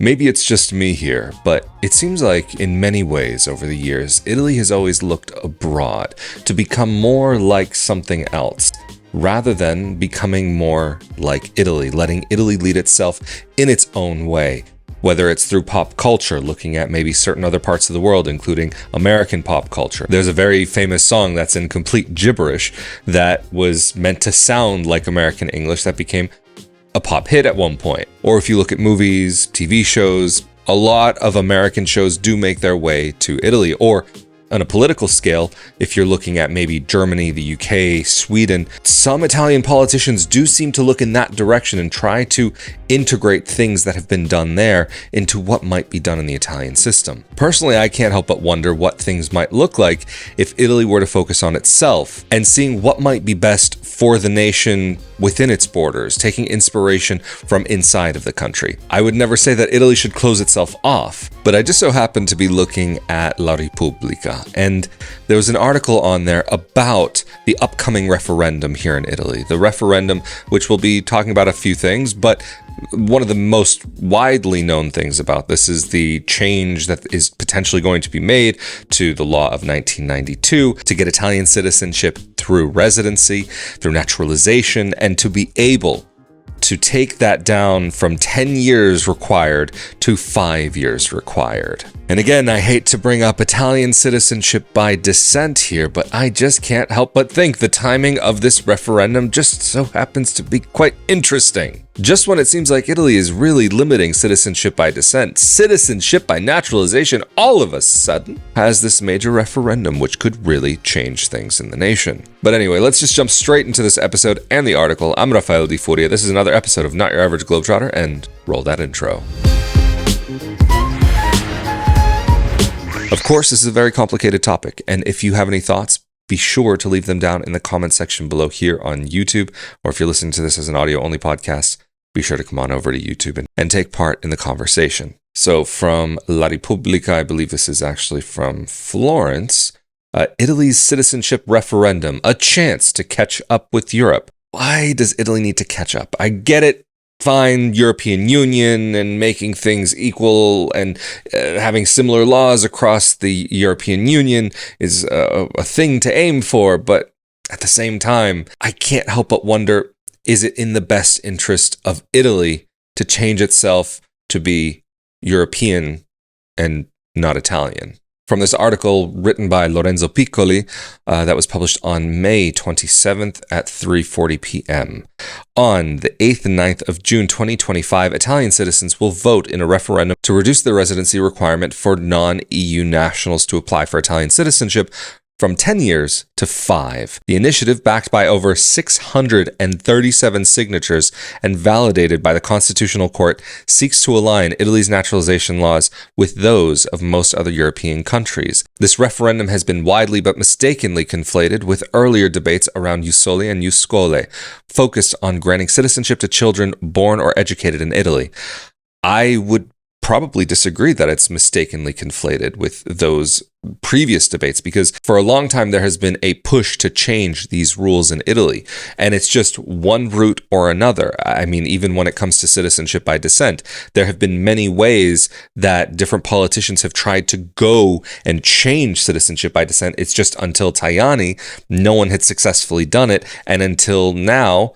Maybe it's just me here, but it seems like in many ways over the years, Italy has always looked abroad to become more like something else, rather than becoming more like Italy, letting Italy lead itself in its own way. Whether it's through pop culture, looking at maybe certain other parts of the world, including American pop culture. There's a very famous song that's in complete gibberish that was meant to sound like American English that became a pop hit at one point. Or if you look at movies, TV shows, a lot of American shows do make their way to Italy. Or on a political scale, if you're looking at maybe Germany, the UK, Sweden, some Italian politicians do seem to look in that direction and try to integrate things that have been done there into what might be done in the Italian system. Personally, I can't help but wonder what things might look like if Italy were to focus on itself and seeing what might be best for the nation within its borders, taking inspiration from inside of the country. I would never say that Italy should close itself off, but I just so happened to be looking at La Repubblica, and there was an article on there about the upcoming referendum here in Italy. The referendum, which we'll be talking about a few things, but one of the most widely known things about this is the change that is potentially going to be made to the law of 1992 to get Italian citizenship through residency, through naturalization, and to be able to take that down from 10 years required to 5 years required. And again, I hate to bring up Italian citizenship by descent here, but I just can't help but think the timing of this referendum just so happens to be quite interesting. Just when it seems like Italy is really limiting citizenship by descent, citizenship by naturalization all of a sudden has this major referendum which could really change things in the nation. But anyway, let's just jump straight into this episode and the article. I'm Rafael Di Furia. This is another episode of Not Your Average Globetrotter, and roll that intro. Of course, this is a very complicated topic, and if you have any thoughts, be sure to leave them down in the comment section below here on YouTube, or if you're listening to this as an audio-only podcast, be sure to come on over to YouTube and take part in the conversation. So from La Repubblica, I believe this is actually from Florence, Italy's citizenship referendum, a chance to catch up with Europe. Why does Italy need to catch up? I get it. Fine, European Union and making things equal and having similar laws across the European Union is a thing to aim for, but at the same time, I can't help but wonder, is it in the best interest of Italy to change itself to be European and not Italian? From this article written by Lorenzo Piccoli that was published on May 27th at 3:40 p.m. On the 8th and 9th of June 2025, Italian citizens will vote in a referendum to reduce the residency requirement for non-EU nationals to apply for Italian citizenship from 10 years to 5. The initiative, backed by over 637 signatures and validated by the Constitutional Court, seeks to align Italy's naturalization laws with those of most other European countries. This referendum has been widely but mistakenly conflated with earlier debates around Ius Soli and Ius Scholae, focused on granting citizenship to children born or educated in Italy. I would probably disagree that it's mistakenly conflated with those previous debates, because for a long time there has been a push to change these rules in Italy, and it's just one route or another. I mean, even when it comes to citizenship by descent, there have been many ways that different politicians have tried to go and change citizenship by descent. It's just until Tajani, no one had successfully done it, and until now,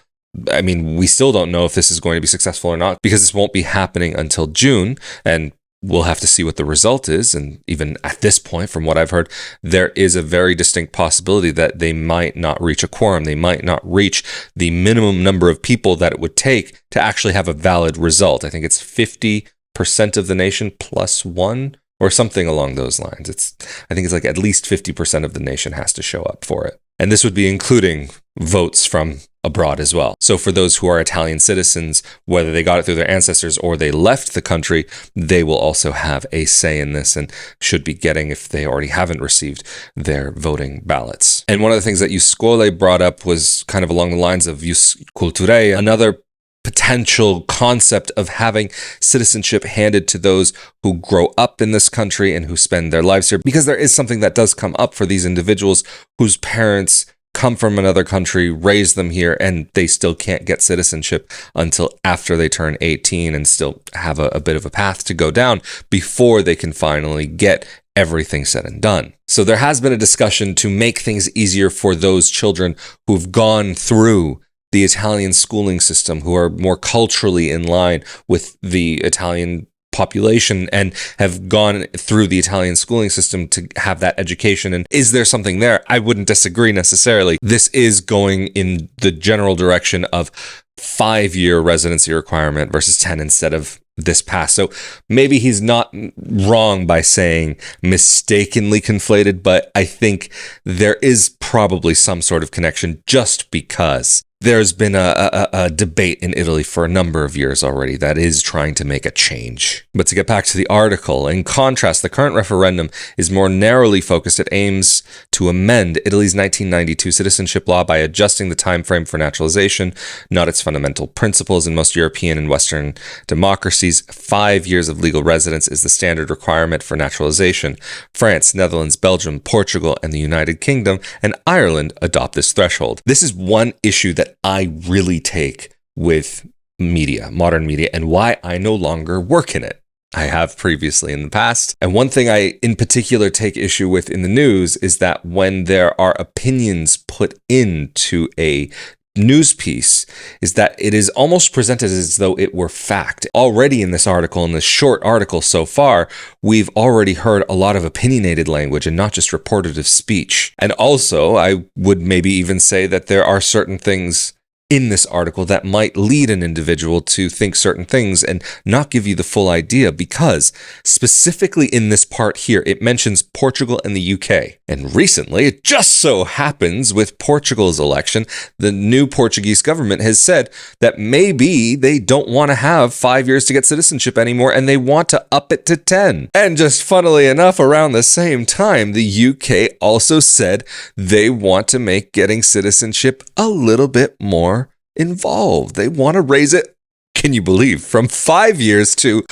I mean, we still don't know if this is going to be successful or not, because this won't be happening until June, and we'll have to see what the result is. And even at this point, from what I've heard, there is a very distinct possibility that they might not reach a quorum. They might not reach the minimum number of people that it would take to actually have a valid result. I think it's 50% of the nation plus one, or something along those lines. I think it's like at least 50% of the nation has to show up for it. And this would be including votes from abroad as well. So for those who are Italian citizens, whether they got it through their ancestors or they left the country, they will also have a say in this and should be getting, if they already haven't received, their voting ballots. And one of the things that Ius Scholae brought up was kind of along the lines of Ius Culturae, another potential concept of having citizenship handed to those who grow up in this country and who spend their lives here, because there is something that does come up for these individuals whose parents come from another country, raise them here, and they still can't get citizenship until after they turn 18 and still have a bit of a path to go down before they can finally get everything said and done. So there has been a discussion to make things easier for those children who've gone through the Italian schooling system, who are more culturally in line with the Italian population and have gone through the Italian schooling system to have that education. And is there something there? I wouldn't disagree necessarily. This is going in the general direction of 5-year residency requirement versus 10 instead of this past. So maybe he's not wrong by saying mistakenly conflated, but I think there is probably some sort of connection just because there's been a debate in Italy for a number of years already that is trying to make a change. But to get back to the article, in contrast, the current referendum is more narrowly focused. It aims to amend Italy's 1992 citizenship law by adjusting the time frame for naturalization, not its fundamental principles. In most European and Western democracies, 5 years of legal residence is the standard requirement for naturalization. France, Netherlands, Belgium, Portugal, and the United Kingdom and Ireland adopt this threshold. This is one issue that I really take with media, modern media, and why I no longer work in it. I have previously in the past. And one thing I in particular take issue with in the news is that when there are opinions put into a news piece, is that it is almost presented as though it were fact. Already in this article, in this short article so far, we've already heard a lot of opinionated language and not just reportative speech. And also, I would maybe even say that there are certain things in this article that might lead an individual to think certain things and not give you the full idea, because specifically in this part here, it mentions Portugal and the UK. And recently, it just so happens with Portugal's election, the new Portuguese government has said that maybe they don't want to have 5 years to get citizenship anymore and they want to up it to 10. And just funnily enough, around the same time, the UK also said they want to make getting citizenship a little bit more involved. They want to raise it, can you believe, from 5 years to,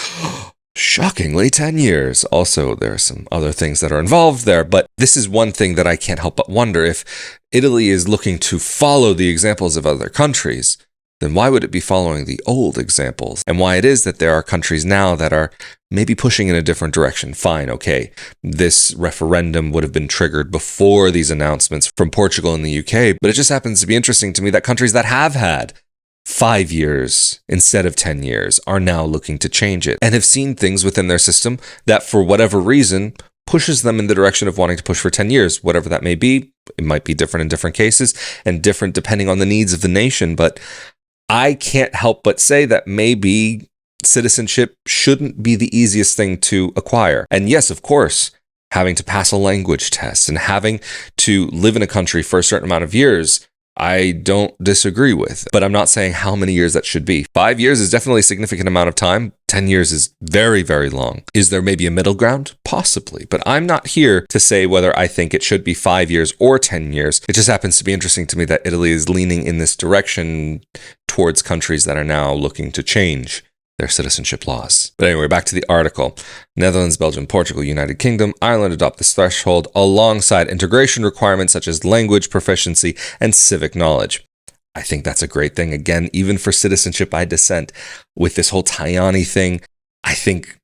shockingly, 10 years. Also, there are some other things that are involved there, but this is one thing that I can't help but wonder. If Italy is looking to follow the examples of other countries, then why would it be following the old examples? And why it is that there are countries now that are maybe pushing in a different direction. Fine, okay, this referendum would have been triggered before these announcements from Portugal and the UK, but it just happens to be interesting to me that countries that have had 5 years instead of 10 years are now looking to change it and have seen things within their system that for whatever reason pushes them in the direction of wanting to push for 10 years, whatever that may be. It might be different in different cases and different depending on the needs of the nation, but I can't help but say that maybe citizenship shouldn't be the easiest thing to acquire. And yes, of course, having to pass a language test and having to live in a country for a certain amount of years, I don't disagree with. But I'm not saying how many years that should be. 5 years is definitely a significant amount of time. 10 years is very, very long. Is there maybe a middle ground? Possibly. But I'm not here to say whether I think it should be 5 years or 10 years. It just happens to be interesting to me that Italy is leaning in this direction towards countries that are now looking to change their citizenship laws. But anyway, back to the article. Netherlands, Belgium, Portugal, United Kingdom, Ireland adopt this threshold alongside integration requirements such as language proficiency and civic knowledge. I think that's a great thing. Again, even for citizenship by descent, with this whole Tajani thing, I think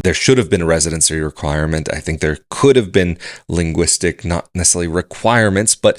there should have been a residency requirement. I think there could have been linguistic, not necessarily requirements, but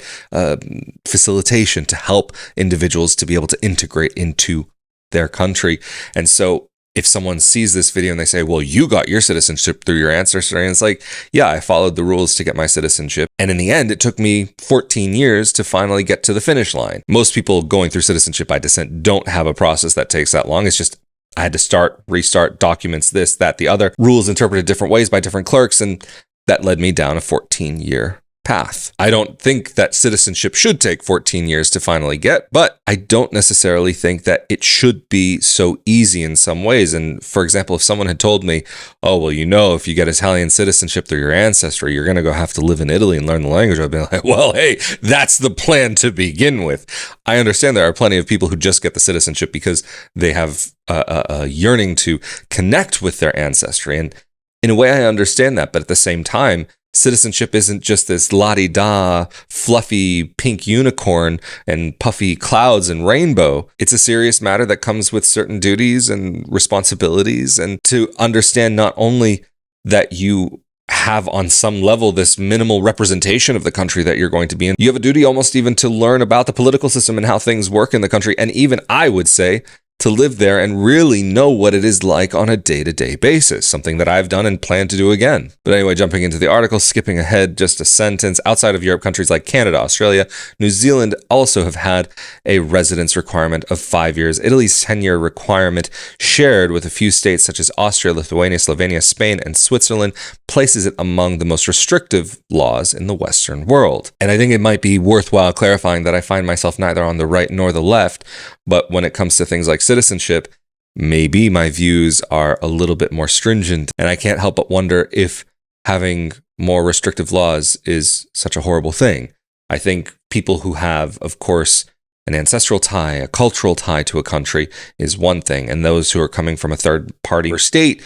facilitation to help individuals to be able to integrate into their country. And so if someone sees this video and they say, well, you got your citizenship through your ancestry, and it's like, yeah, I followed the rules to get my citizenship. And in the end, it took me 14 years to finally get to the finish line. Most people going through citizenship by descent don't have a process that takes that long. It's just, I had to start, restart, documents, this, that, the other, rules interpreted different ways by different clerks. And that led me down a 14-year path. I don't think that citizenship should take 14 years to finally get, but I don't necessarily think that it should be so easy in some ways. And for example, if someone had told me, oh, well, you know, if you get Italian citizenship through your ancestry, you're going to go have to live in Italy and learn the language, I'd be like, well, hey, that's the plan to begin with. I understand there are plenty of people who just get the citizenship because they have a yearning to connect with their ancestry. And in a way, I understand that. But at the same time, Citizenship isn't just this la-di-da, fluffy pink unicorn and puffy clouds and rainbow. It's a serious matter that comes with certain duties and responsibilities, and to understand not only that you have on some level this minimal representation of the country that you're going to be in, you have a duty almost even to learn about the political system and how things work in the country, and even, I would say, to live there and really know what it is like on a day-to-day basis, something that I've done and plan to do again. But anyway, jumping into the article, skipping ahead just a sentence, outside of Europe, countries like Canada, Australia, New Zealand also have had a residence requirement of 5 years. Italy's 10-year requirement, shared with a few states such as Austria, Lithuania, Slovenia, Spain, and Switzerland, places it among the most restrictive laws in the Western world. And I think it might be worthwhile clarifying that I find myself neither on the right nor the left, but when it comes to things like citizenship, maybe my views are a little bit more stringent, and I can't help but wonder if having more restrictive laws is such a horrible thing. I think people who have, of course, an ancestral tie, a cultural tie to a country is one thing, and those who are coming from a third party or state,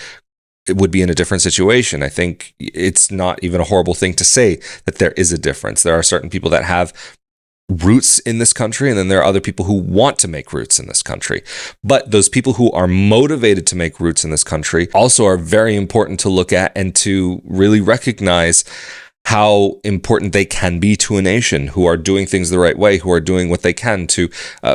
it would be in a different situation. I think it's not even a horrible thing to say that there is a difference. There are certain people that have roots in this country, and then there are other people who want to make roots in this country. But those people who are motivated to make roots in this country also are very important to look at and to really recognize how important they can be to a nation, who are doing things the right way, who are doing what they can to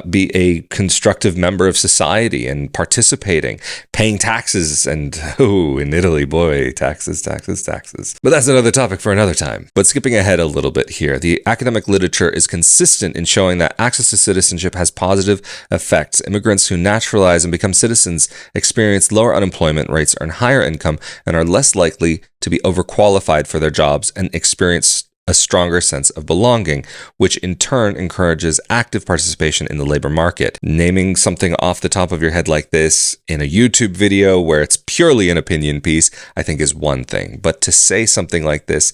be a constructive member of society and participating, paying taxes, and in Italy, boy, taxes. But that's another topic for another time. But skipping ahead a little bit here, the academic literature is consistent in showing that access to citizenship has positive effects. Immigrants who naturalize and become citizens experience lower unemployment rates, earn higher income, and are less likely to be overqualified for their jobs and experience a stronger sense of belonging, which in turn encourages active participation in the labor market. Naming something off the top of your head like this in a YouTube video where it's purely an opinion piece, I think is one thing. But to say something like this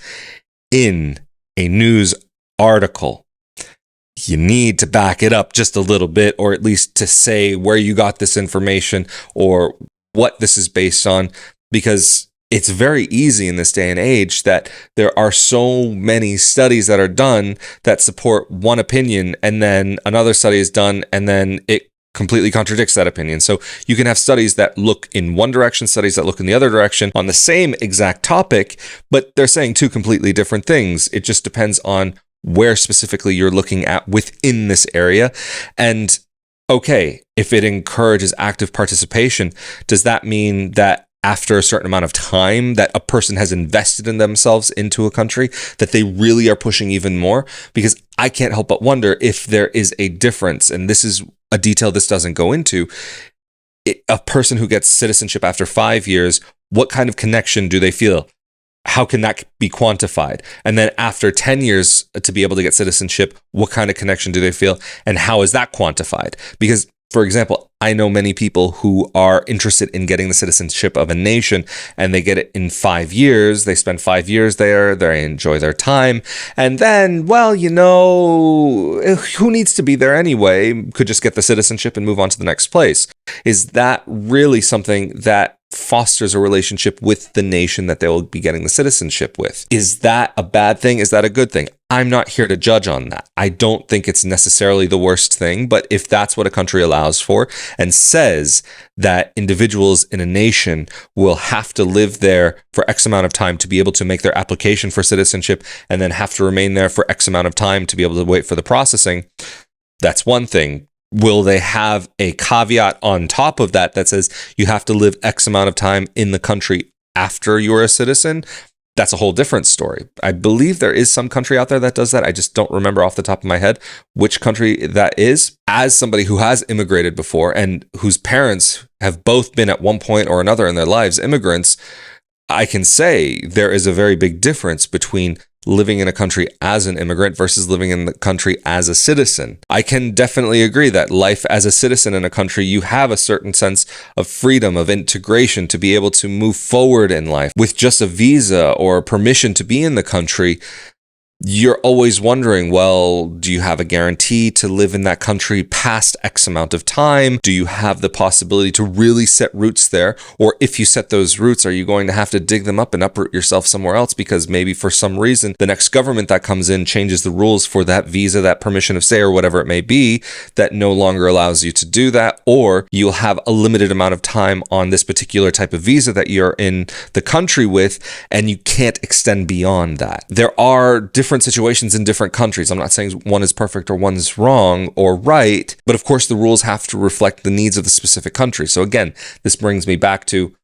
in a news article, you need to back it up just a little bit, or at least to say where you got this information or what this is based on, because it's very easy in this day and age that there are so many studies that are done that support one opinion, and then another study is done and then it completely contradicts that opinion. So you can have studies that look in one direction, studies that look in the other direction on the same exact topic, but they're saying two completely different things. It just depends on where specifically you're looking at within this area. And okay, if it encourages active participation, does that mean that after a certain amount of time that a person has invested in themselves into a country, that they really are pushing even more? Because I can't help but wonder if there is a difference, and this is a detail this doesn't go into. A person who gets citizenship after 5 years, what kind of connection do they feel? How can that be quantified? And then after 10 years to be able to get citizenship, what kind of connection do they feel? And how is that quantified? Because, for example, I know many people who are interested in getting the citizenship of a nation, and they get it in 5 years. They spend 5 years there. They enjoy their time. And then, well, who needs to be there anyway? Could just get the citizenship and move on to the next place. Is that really something that fosters a relationship with the nation that they will be getting the citizenship with? Is that a bad thing? Is that a good thing? I'm not here to judge on that. I don't think it's necessarily the worst thing, but if that's what a country allows for and says that individuals in a nation will have to live there for X amount of time to be able to make their application for citizenship, and then have to remain there for X amount of time to be able to wait for the processing, that's one thing. Will they have a caveat on top of that that says you have to live X amount of time in the country after you're a citizen? That's a whole different story. I believe there is some country out there that does that. I just don't remember off the top of my head which country that is. As somebody who has immigrated before and whose parents have both been at one point or another in their lives immigrants, I can say there is a very big difference between living in a country as an immigrant versus living in the country as a citizen. I can definitely agree that life as a citizen in a country, you have a certain sense of freedom, of integration, to be able to move forward in life. With just a visa or permission to be in the country, you're always wondering, well, do you have a guarantee to live in that country past X amount of time? Do you have the possibility to really set roots there? Or if you set those roots, are you going to have to dig them up and uproot yourself somewhere else? Because maybe for some reason, the next government that comes in changes the rules for that visa, that permission of stay, or whatever it may be, that no longer allows you to do that. Or you'll have a limited amount of time on this particular type of visa that you're in the country with, and you can't extend beyond that. There are different situations in different countries. I'm not saying one is perfect or one's wrong or right, but of course the rules have to reflect the needs of the specific country. So again, this brings me back to,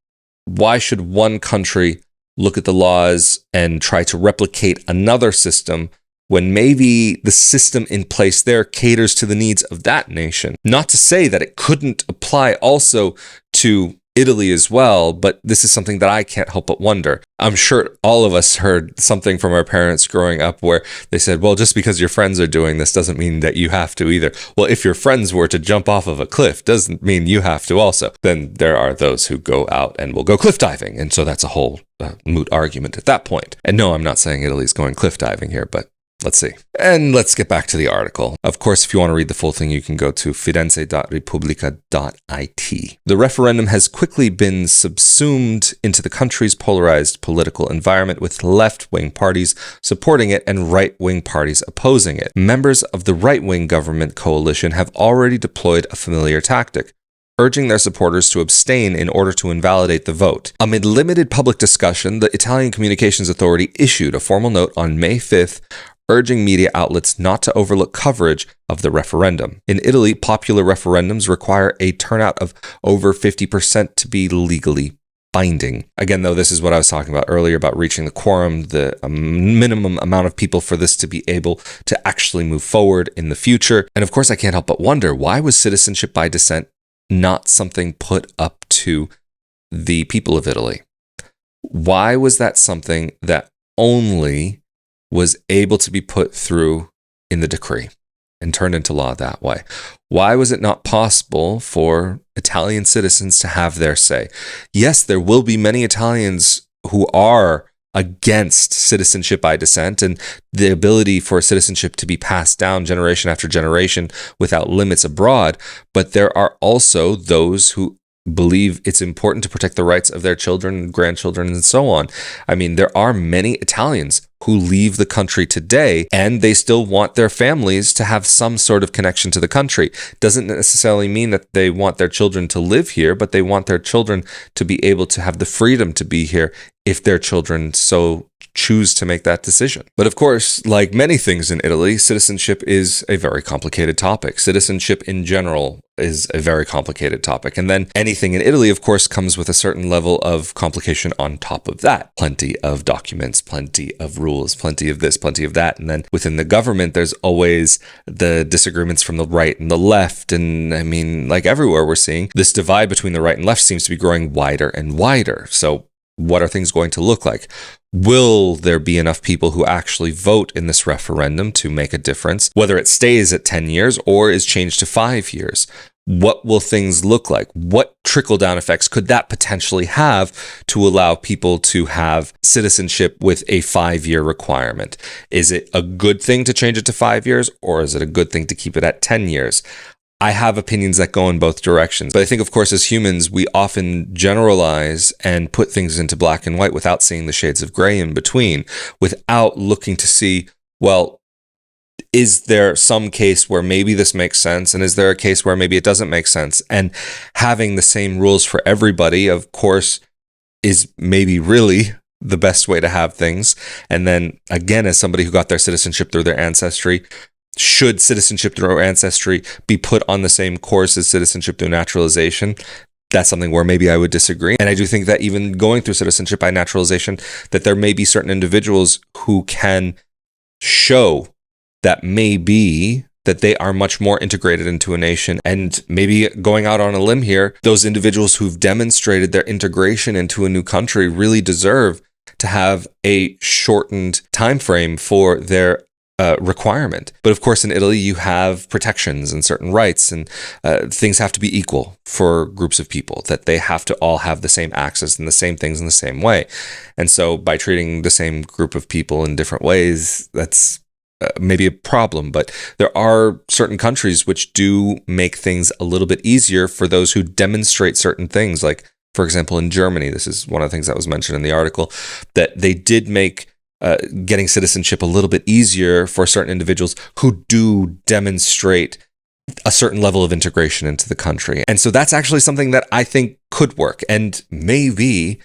why should one country look at the laws and try to replicate another system when maybe the system in place there caters to the needs of that nation? Not to say that it couldn't apply also to Italy as well, but this is something that I can't help but wonder. I'm sure all of us heard something from our parents growing up where they said, well, just because your friends are doing this doesn't mean that you have to either. Well, if your friends were to jump off of a cliff, doesn't mean you have to also. Then there are those who go out and will go cliff diving. And so that's a whole moot argument at that point. And no, I'm not saying Italy's going cliff diving here, but let's see. And let's get back to the article. Of course, if you want to read the full thing, you can go to firenze.repubblica.it. The referendum has quickly been subsumed into the country's polarized political environment, with left-wing parties supporting it and right-wing parties opposing it. Members of the right-wing government coalition have already deployed a familiar tactic, urging their supporters to abstain in order to invalidate the vote. Amid limited public discussion, the Italian Communications Authority issued a formal note on May 5th, urging media outlets not to overlook coverage of the referendum. In Italy, popular referendums require a turnout of over 50% to be legally binding. Again, though, this is what I was talking about earlier about reaching the quorum, the minimum amount of people for this to be able to actually move forward in the future. And of course, I can't help but wonder, why was citizenship by descent not something put up to the people of Italy? Why was that something that only was able to be put through in the decree and turned into law that way? Why was it not possible for Italian citizens to have their say? Yes, there will be many Italians who are against citizenship by descent and the ability for citizenship to be passed down generation after generation without limits abroad, but there are also those who believe it's important to protect the rights of their children, grandchildren, and so on. I mean, there are many Italians who leave the country today and they still want their families to have some sort of connection to the country. Doesn't necessarily mean that they want their children to live here, but they want their children to be able to have the freedom to be here if their children so choose to make that decision. But of course, like many things in Italy, citizenship is a very complicated topic. Citizenship in general is a very complicated topic. And then anything in Italy, of course, comes with a certain level of complication on top of that. Plenty of documents, plenty of rules, plenty of this, plenty of that. And then within the government, there's always the disagreements from the right and the left. And I mean, like everywhere we're seeing, this divide between the right and left seems to be growing wider and wider. So what are things going to look like? Will there be enough people who actually vote in this referendum to make a difference, whether it stays at 10 years or is changed to 5 years? What will things look like? What trickle-down effects could that potentially have to allow people to have citizenship with a 5-year requirement? Is it a good thing to change it to 5 years, or is it a good thing to keep it at 10 years? I have opinions that go in both directions. But I think, of course, as humans, we often generalize and put things into black and white without seeing the shades of gray in between, without looking to see, well, is there some case where maybe this makes sense? And is there a case where maybe it doesn't make sense? And having the same rules for everybody, of course, is maybe really the best way to have things. And then again, as somebody who got their citizenship through their ancestry, should citizenship through ancestry be put on the same course as citizenship through naturalization? That's something where maybe I would disagree. And I do think that even going through citizenship by naturalization, that there may be certain individuals who can show that maybe that they are much more integrated into a nation. And maybe going out on a limb here, those individuals who've demonstrated their integration into a new country really deserve to have a shortened time frame for their requirement. But of course, in Italy, you have protections and certain rights, and things have to be equal for groups of people, that they have to all have the same access and the same things in the same way. And so by treating the same group of people in different ways, that's maybe a problem. But there are certain countries which do make things a little bit easier for those who demonstrate certain things. Like, for example, in Germany, this is one of the things that was mentioned in the article, that they did make getting citizenship a little bit easier for certain individuals who do demonstrate a certain level of integration into the country. And so that's actually something that I think could work. And maybe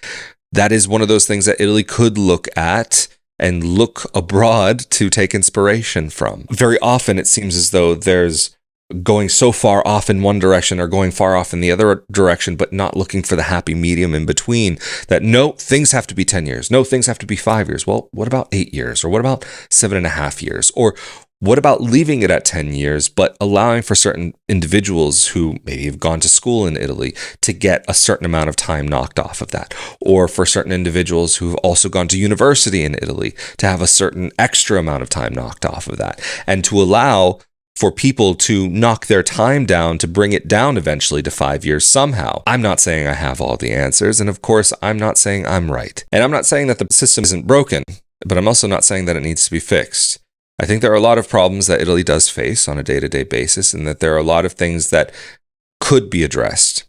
that is one of those things that Italy could look at and look abroad to take inspiration from. Very often it seems as though there's going so far off in one direction or going far off in the other direction, but not looking for the happy medium in between, that no, things have to be 10 years. No, things have to be 5 years. Well, what about 8 years? Or what about 7.5 years? Or what about leaving it at 10 years, but allowing for certain individuals who maybe have gone to school in Italy to get a certain amount of time knocked off of that? Or for certain individuals who've also gone to university in Italy to have a certain extra amount of time knocked off of that, and to allow for people to knock their time down, to bring it down eventually to 5 years somehow. I'm not saying I have all the answers, and of course, I'm not saying I'm right. And I'm not saying that the system isn't broken, but I'm also not saying that it needs to be fixed. I think there are a lot of problems that Italy does face on a day-to-day basis, and that there are a lot of things that could be addressed.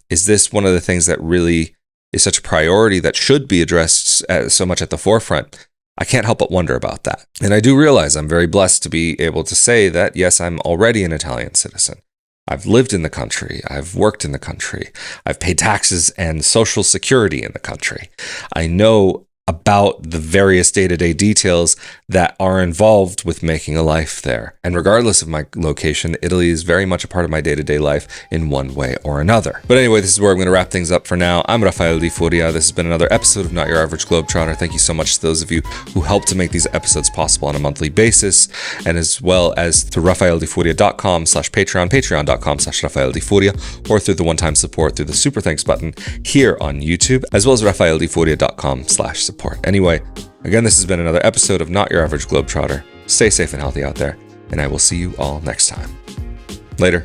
Is this one of the things that really is such a priority that should be addressed so much at the forefront? I can't help but wonder about that. And I do realize I'm very blessed to be able to say that, yes, I'm already an Italian citizen. I've lived in the country. I've worked in the country. I've paid taxes and social security in the country. I know about the various day-to-day details that are involved with making a life there. And regardless of my location, Italy is very much a part of my day-to-day life in one way or another. But anyway, this is where I'm going to wrap things up for now. I'm Rafael Di Furia. This has been another episode of Not Your Average Globetrotter. Thank you so much to those of you who help to make these episodes possible on a monthly basis, and as well as through rafaeldifuria.com/Patreon, patreon.com/RafaelDiFuria, or through the one-time support through the super thanks button here on YouTube, as well as rafaeldifuria.com/support. Anyway, again, this has been another episode of Not Your Average Globetrotter. Stay safe and healthy out there, and I will see you all next time. Later.